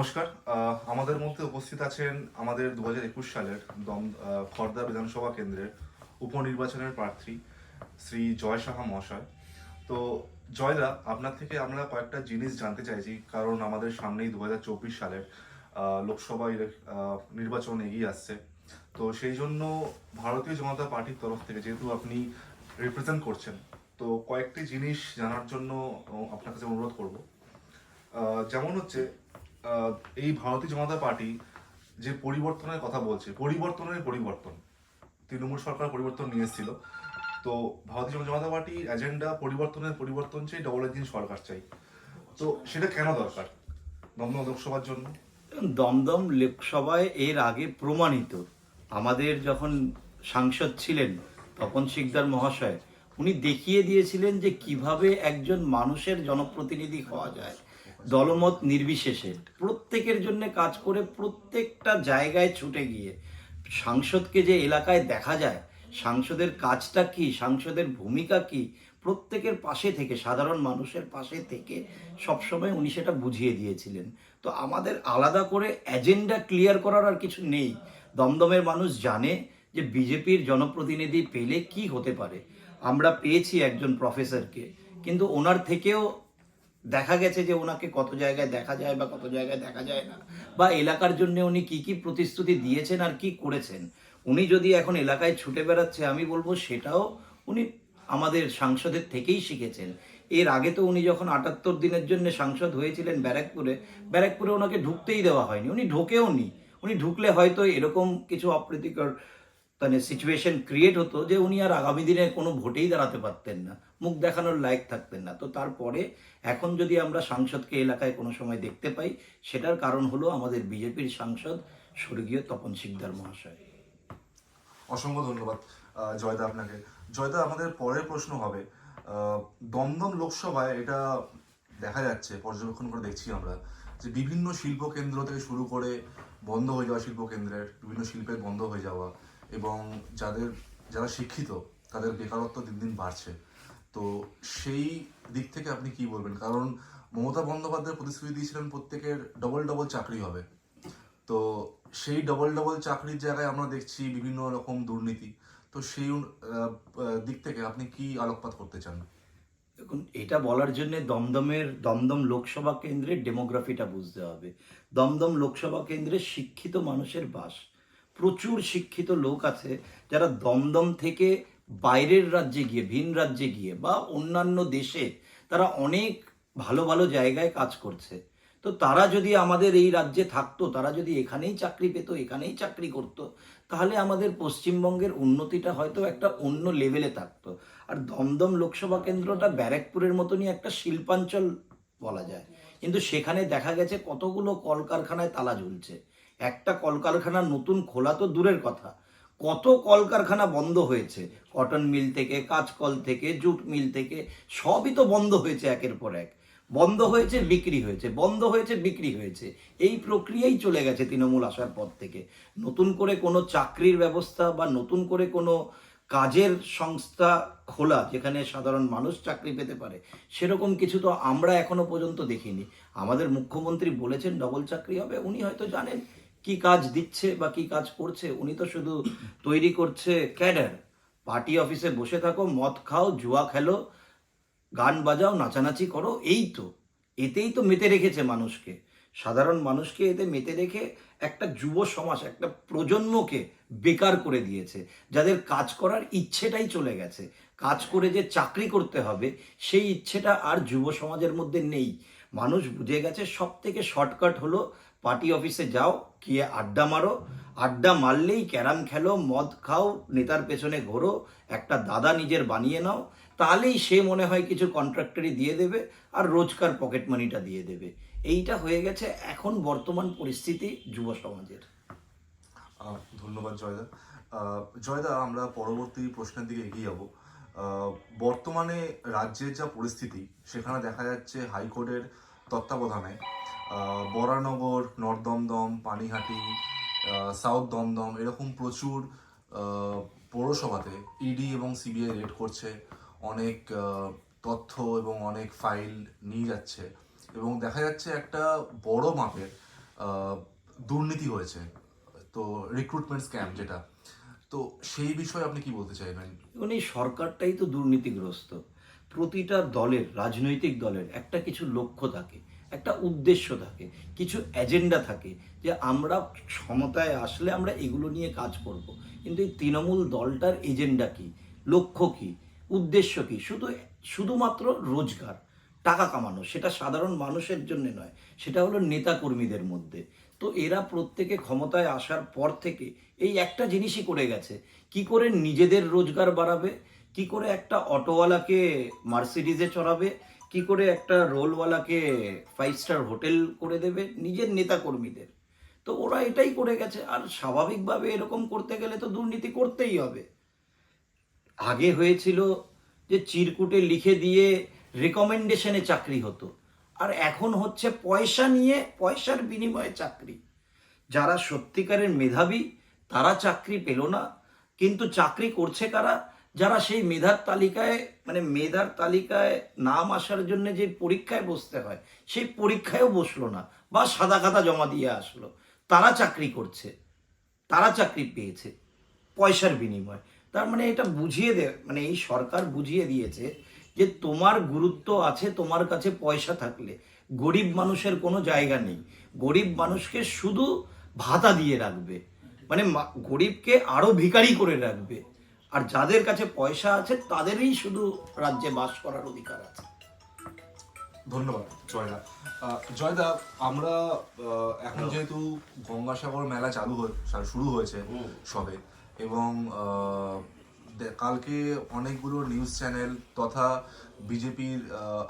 নমস্কার। আমাদের মধ্যে উপস্থিত আছেন আমাদের 2021 সালের খড়দা বিধানসভা কেন্দ্রের উপনির্বাচনের প্রার্থী শ্রী জয় সাহা মহাশয়। তো জয়দা, আপনার থেকে আমরা কয়েকটা জিনিস জানতে চাইছি, কারণ আমাদের সামনেই 2024 সালের নির্বাচন এগিয়ে আসছে। তো সেই জন্য ভারতীয় জনতা পার্টির তরফ থেকে, যেহেতু আপনি রিপ্রেজেন্ট করছেন, তো কয়েকটি জিনিস জানার জন্য আপনার কাছে অনুরোধ করব। যেমন হচ্ছে, আহ, এই ভারতীয় জনতা পার্টি যে পরিবর্তনের কথা বলছে, পরিবর্তনের পরিবর্তন, তৃণমূল সরকার পরিবর্তন নিয়ে এসেছিল। তো ভারতীয় জনতা পার্টি এজেন্ডা পরিবর্তনের পরিবর্তন চাই, ডবল ইঞ্জিন সরকার চাই। তো সেটা কেন দরকার দমদম লোকসভার জন্য? দমদম লোকসভায় এর আগে প্রমাণিত, আমাদের যখন সাংসদ ছিলেন তপন শিকদার মহাশয়, উনি দেখিয়ে দিয়েছিলেন যে কিভাবে একজন মানুষের জনপ্রতিনিধি হওয়া যায়, দলমত নির্বিশেষে প্রত্যেকের জন্য কাজ করে, প্রত্যেকটা জায়গায় ছুটে গিয়ে সাংসদকে যে এলাকায় দেখা যায়, সাংসদের কাজটা কি, সাংসদের ভূমিকা কি, প্রত্যেকের পাশে থেকে, সাধারণ মানুষের পাশে থেকে সবসময় উনি সেটা বুঝিয়ে দিয়েছিলেন। তো আমাদের আলাদা করে এজেন্ডা ক্লিয়ার করার আর কিছু নেই। দমদমের মানুষ জানে যে বিজেপির জনপ্রতিনিধি পেলে কি হতে পারে। আমরা পেয়েছি একজন প্রফেসরকে, কিন্তু ওনার থেকেও দেখা গেছে যে ওনাকে কত জায়গায় দেখা যায় বা কত জায়গায় দেখা যায় না, বা এলাকার জন্য উনি কি কি প্রতিশ্রুতি দিয়েছেন আর কি করেছেন। উনি যদি এখন এলাকায় ছুটে বেড়াচ্ছে, আমি বলবো সেটাও উনি আমাদের সাংসদের থেকেই শিখেছেন। এর আগে তো উনি যখন 78 দিনের জন্য সাংসদ হয়েছিলেন ব্যারাকপুরে, ব্যারাকপুরে ওনাকে ঢুকতেই দেওয়া হয়নি, উনি ঢোকেও নি। উনি ঢুকলে হয়তো এরকম কিছু অপ্রীতিকর মানে সিচুয়েশন ক্রিয়েট হতো যে উনি আর আগামী দিনে কোনো ভোটেই দাঁড়াতে পারতেন না, মুখ দেখানোর লায়ক থাকতেন না। তো তারপরে এখন যদি আমরা সাংসদকে এলাকায় কোনো সময় দেখতে পাই, সেটার কারণ হলো আমাদের বিজেপির সাংসদ স্বর্গীয় তপন শিকদার মহাশয়। অসংখ্য ধন্যবাদ জয়দা আপনাকে। জয়দা, আমাদের পরের প্রশ্ন হবে, দমদম লোকসভায় এটা দেখা যাচ্ছে, পর্যবেক্ষণ করে দেখছি আমরা, যে বিভিন্ন শিল্প কেন্দ্র থেকে শুরু করে বন্ধ হয়ে যাওয়া শিল্প কেন্দ্রের বিভিন্ন শিল্পের বন্ধ হয়ে যাওয়া, এবং যারা শিক্ষিত তাদের বেকারত্ব দিন দিন বাড়ছে। তো সেই দিক থেকে আপনি কি বলবেন? কারণ মমতা বন্দ্যোপাধ্যায় প্রতিশ্রুতি দিয়েছিলেন প্রত্যেকের ডবল ডবল চাকরি হবে। তো সেই ডবল ডবল চাকরির জায়গায় আমরা দেখছি বিভিন্ন রকম দুর্নীতি। তো সেই দিক থেকে আপনি কি আলোকপাত করতে চান? দেখুন, এটা বলার জন্য দমদম লোকসভা কেন্দ্রের ডেমোগ্রাফিটা বুঝতে হবে। দমদম লোকসভা কেন্দ্রে শিক্ষিত মানুষের বাস, প্রচুর শিক্ষিত লোক আছে যারা দমদম থেকে বাইরের রাজ্যে গিয়ে, ভিন রাজ্যে গিয়ে বা অন্যান্য দেশে তারা অনেক ভালো ভালো জায়গায় কাজ করছে। তো তারা যদি আমাদের এই রাজ্যে থাকতো, তারা যদি এখানেই চাকরি পেত, এখানেই চাকরি করত, তাহলে আমাদের পশ্চিমবঙ্গের উন্নতিটা হয়তো একটা অন্য লেভেলে থাকতো। আর দমদম লোকসভা কেন্দ্রটা ব্যারাকপুরের মতনই একটা শিল্পাঞ্চল বলা যায়, কিন্তু সেখানে দেখা গেছে কতগুলো কলকারখানায় তালা ঝুলছে। একটা কলকারখানা নতুন খোলা তো দূরের কথা, কত কলকারখানা বন্ধ হয়েছে, কটন মিল থেকে, কাঁচকল থেকে, জুট মিল থেকে, সবই তো বন্ধ হয়েছে একের পর এক। বন্ধ হয়েছে, বিক্রি হয়েছে, বন্ধ হয়েছে, বিক্রি হয়েছে। এই প্রক্রিয়াই চলে গেছে তৃণমূল আসার পর থেকে। নতুন করে কোনো চাকরির ব্যবস্থা বা নতুন করে কোনো কাজের সংস্থা খোলা যেখানে সাধারণ মানুষ চাকরি পেতে পারে, সেরকম কিছু তো আমরা এখনো পর্যন্ত দেখিনি। আমাদের মুখ্যমন্ত্রী বলেছেন ডবল চাকরি হবে, উনি হয়তো জানেন কি কাজ দিচ্ছে বা কি কাজ করছে। উনি তো শুধু তৈরি করছে ক্যাডার। পার্টি অফিসে বসে থাকো, মদ খাও, জুয়া খেলো, গান বাজাও, নাচানাচি করো, এই তো, এতেই তো মেতে রেখেছে মানুষকে, সাধারণ মানুষকে এতে মেতে রেখে একটা যুব সমাজ, একটা প্রজন্মকে বেকার করে দিয়েছে, যাদের কাজ করার ইচ্ছেটাই চলে গেছে। কাজ করে যে চাকরি করতে হবে সেই ইচ্ছেটা আর যুব সমাজের মধ্যে নেই। মানুষ বুঝে গেছে সব থেকে শর্টকাট হলো পার্টি অফিসে যাও, গিয়ে আড্ডা মারো, আড্ডা মারলেই ক্যারাম খেলো, মদ খাও, নেতার পেছনে ঘোরো, একটা দাদা নিজের বানিয়ে নাও, তাহলেই সে মনে হয় কিছু কন্ট্রাক্টরি দিয়ে দেবে আর রোজকার পকেট মানিটা দিয়ে দেবে। এইটা হয়ে গেছে এখন বর্তমান পরিস্থিতি যুব সমাজের। ধন্যবাদ জয়দা। জয়দা, আমরা পরবর্তী প্রশ্নের দিকে এগিয়ে যাব। বর্তমানে রাজ্যের যা পরিস্থিতি, সেখানে দেখা যাচ্ছে হাইকোর্টের তত্ত্বাবধানে বরানগর, নর্থ দমদম, পানিহাটি, সাউথ দমদম, এরকম প্রচুর পৌরসভাতে ইডি এবং সিবিআই রেড করছে, অনেক তথ্য এবং অনেক ফাইল নিয়ে যাচ্ছে, এবং দেখা যাচ্ছে একটা বড় মাপের আহ, দুর্নীতি হয়েছে, তো রিক্রুটমেন্ট স্ক্যাম যেটা, তো সেই বিষয়ে আপনি কি বলতে চাইবেন? এবং এই সরকারটাই তো দুর্নীতিগ্রস্ত। প্রতিটা দলের, রাজনৈতিক দলের একটা কিছু লক্ষ্য থাকে, একটা উদ্দেশ্য থাকে, কিছু এজেন্ডা থাকে, যে আমরা ক্ষমতায় আসলে আমরা এগুলো নিয়ে কাজ করব। কিন্তু এই তৃণমূল দলটার এজেন্ডা কি, লক্ষ্য কি, উদ্দেশ্য কি? শুধুমাত্র রোজগার, টাকা কামানো, সেটা সাধারণ মানুষের জন্য নয়, সেটা হলো নেতা কর্মীদের মধ্যে। তো এরা প্রত্যেকে ক্ষমতায় আসার পর থেকে এই একটা জিনিসই করে গেছে, কি করে নিজেদের রোজগার বাড়াবে, কি করে একটা অটোওয়ালাকে মার্সিডিজে চড়াবে, কি করে একটা রোলওয়ালাকে 5 স্টার হোটেল করে দেবে নিজের নেতা কর্মীদের। তো ওরা এটাই করে গেছে, আর স্বাভাবিকভাবে এরকম করতে গেলে তো দুর্নীতি করতেই হবে। আগে হয়েছিল যে চিরকুটে লিখে দিয়ে রেকমেন্ডেশনে চাকরি হতো, আর এখন হচ্ছে পয়সা নিয়ে, পয়সার বিনিময়ে চাকরি। যারা সত্যিকারের মেধাবী তারা চাকরি পেল না, কিন্তু চাকরি করছে কারা? যারা সেই মেধার তালিকায়, মানে মেধার তালিকায় নাম আসার জন্য যে পরীক্ষায় বসতে হয়, সেই পরীক্ষায়ও বসলো না, বা সাদা খাতা জমা দিয়ে আসলো, তারা চাকরি করছে, তারা চাকরি পেয়েছে পয়সার বিনিময়। তার মানে এটা বুঝিয়ে দে, মানে এই সরকার বুঝিয়ে দিয়েছে যে তোমার গুরুত্ব আছে তোমার কাছে পয়সা থাকলে, গরিব মানুষের কোনো জায়গা নেই। গরিব মানুষকে শুধু ভাতা দিয়ে রাখবে, মানে গরিবকে আরো ভিখারি করে রাখবে, আর যাদের কাছে পয়সা আছে তাদেরই শুধু রাজ্যে বাস করার অধিকার আছে। ধন্যবাদ জয়দা। জয়দা, আমরা এখন যেহেতু গঙ্গাসাগর মেলা শুরু হয়েছে সবে, এবং কালকে অনেকগুলো নিউজ চ্যানেল তথা বিজেপির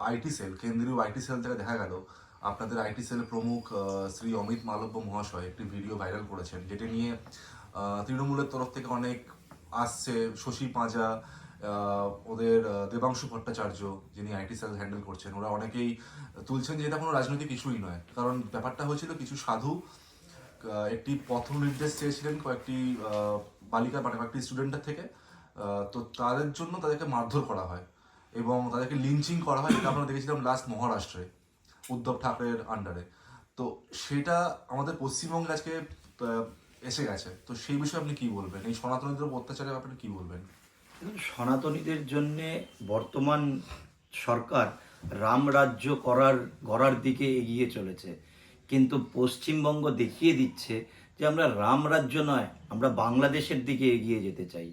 আইটি সেল, কেন্দ্রীয় আইটি সেল থেকে দেখা গেল আপনাদের আইটি সেল প্রমুখ শ্রী অমিত মালব্য মহাশয় একটি ভিডিও ভাইরাল করেছেন, যেটা নিয়ে তৃণমূলের তরফ থেকে অনেক আসছে। শশী পাঁজা, ওদের দেবাংশু ভট্টাচার্য যিনি আইটি সেল হ্যান্ডেল করছেন, ওরা অনেকেই তুলছেন যে এটা কোনো রাজনৈতিক ইস্যুই নয়, কারণ ব্যাপারটা হয়েছিল কিছু সাধু একটি পথ নির্দেশ চেয়েছিলেন কয়েকটি বালিকা, মানে কয়েকটি স্টুডেন্টের থেকে। তো তাদের জন্য তাদেরকে মারধর করা হয় এবং তাদেরকে লিঞ্চিং করা হয়, যেটা আমরা দেখেছিলাম লাস্ট মহারাষ্ট্রে উদ্ধব ঠাকরের আন্ডারে। তো সেটা আমাদের পশ্চিমবঙ্গে আজকে এসে গেছে। তো সেই বিষয়ে আপনি কি বলবেন? এই সনাতনীদের উপর অত্যাচারের ব্যাপারে কি বলবেন? সনাতনীদের জন্যে বর্তমান সরকার রাম রাজ্য গড়ার দিকে এগিয়ে চলেছে, কিন্তু পশ্চিমবঙ্গ দেখিয়ে দিচ্ছে যে আমরা রাম রাজ্য নয়, আমরা বাংলাদেশের দিকে এগিয়ে যেতে চাই।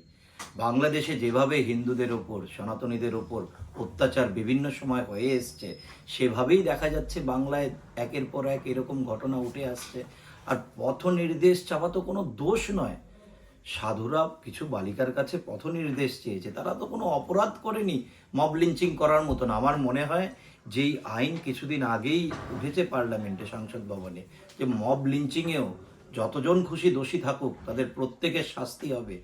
বাংলাদেশে যেভাবে হিন্দুদের ওপর, সনাতনীদের ওপর অত্যাচার বিভিন্ন সময় হয়ে এসছে, সেভাবেই দেখা যাচ্ছে বাংলায় একের পর এক এরকম ঘটনা উঠে আসছে। আর পথ নির্দেশ চাওয়া তো কোনো দোষ নয়। সাধুরা কিছু বালিকার কাছে পথ নির্দেশ চেয়েছে, তারা তো কোনো অপরাধ করেনি মব লিঞ্চিং করার মতন। আমার মনে হয় যেই আইন কিছুদিন আগেই উঠেছে পার্লামেন্টে, সংসদ ভবনে, যে মব লিঞ্চিংয়েও যতজন খুশি দোষী থাকুক তাদের প্রত্যেকের শাস্তি হবে।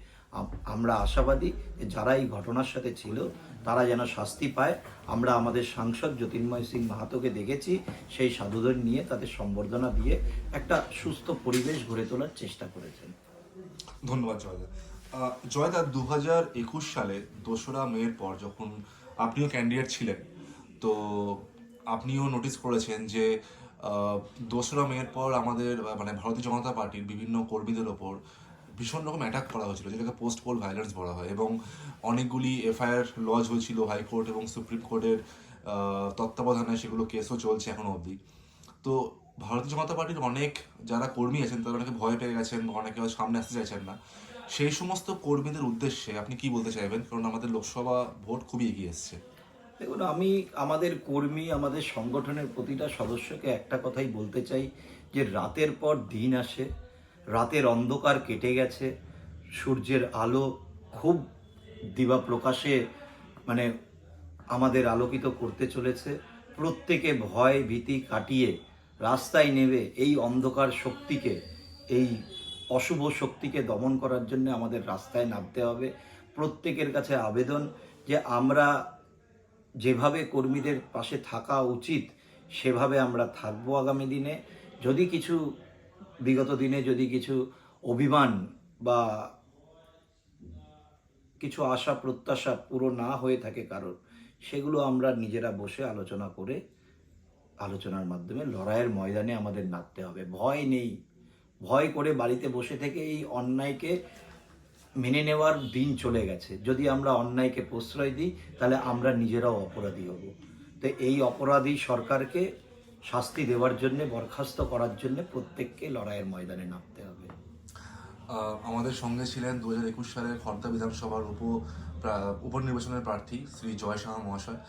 আমরা আশাবাদী যে যারা এই ঘটনার সাথে ছিল তারা যেন শাস্তি পায়। আমরা আমাদের সাংসদ জ্যোতির্ময় সিং মাহাতোকে দেখেছি সেই সাধুদের নিয়ে তাদের সম্বর্ধনা দিয়ে একটা সুস্থ পরিবেশ গড়ে তোলার চেষ্টা করেছেন। ধন্যবাদ জয়দা। জয়দা, 2021 সালে 2রা মের পর যখন আপনিও ক্যান্ডিডেট ছিলেন, তো আপনিও নোটিস করেছেন যে 2রা মের পর আমাদের মানে ভারতীয় জনতা পার্টির বিভিন্ন কর্মীদের ওপর ভীষণ রকম অ্যাটাক করা হয়েছিল, যেটাকে পোস্ট পোল ভায়োলেন্স বলা হয়, এবং অনেকগুলি এফআইআর লজ হয়েছিল হাইকোর্ট এবং সুপ্রিম কোর্টের তত্ত্বাবধানে, সেগুলো কেসও চলছে এখনো অবধি। তো ভারতীয় জনতা পার্টির অনেক যারা কর্মী আছেন তারা অনেকে ভয় পেয়ে গেছেন, অনেকে হয়তো সামনে আসতে চাইছেন না। সেই সমস্ত কর্মীদের উদ্দেশ্যে আপনি কি বলতে চাইবেন, কারণ আমাদের লোকসভা ভোট খুবই এগিয়ে এসছে? দেখুন, আমি আমাদের কর্মী, আমাদের সংগঠনের প্রতিটা সদস্যকে একটা কথাই বলতে চাই, যে রাতের পর দিন আসে, রাতের অন্ধকার কেটে গেছে, সূর্যের আলো খুব দিবা প্রকাশে, মানে আমাদের আলোকিত করতে চলেছে। প্রত্যেকে ভয় ভীতি কাটিয়ে রাস্তায় নেমে এই অন্ধকার শক্তিকে, এই অশুভ শক্তিকে দমন করার জন্য আমাদের রাস্তায় নামতে হবে। প্রত্যেকের কাছে আবেদন যে আমরা যেভাবে কর্মীদের পাশে থাকা উচিত সেভাবে আমরা থাকবো আগামী দিনে। যদি কিছু, বিগত দিনে যদি কিছু অভিমান বা কিছু আশা প্রত্যাশা পুরো না হয়ে থাকে কারোর, সেগুলো আমরা নিজেরা বসে আলোচনা করে আলোচনার মাধ্যমে লড়াইয়ের ময়দানে আমাদের নামতে হবে। ভয় নেই, ভয় করে বাড়িতে বসে থেকে এই অন্যায়কে মেনে নেওয়ার দিন চলে গেছে। যদি আমরা অন্যায়কে প্রশ্রয় দিই তাহলে আমরা নিজেরাও অপরাধী হব। তো এই অপরাধী সরকারকে শাস্তি দেওয়ার জন্য, বরখাস্ত করার জন্য প্রত্যেককে লড়াইয়ের ময়দানে নামতে হবে। আমাদের সঙ্গে ছিলেন 2021 সালের খর্দা বিধানসভার উপনির্বাচনের প্রার্থী শ্রী জয় সাহা মহাশয়।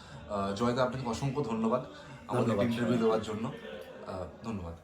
জয়দা, আপনাকে অসংখ্য ধন্যবাদ আমাদের ধন্যবাদ, ইন্টারভিউ সবাই। দেওয়ার জন্য। ধন্যবাদ।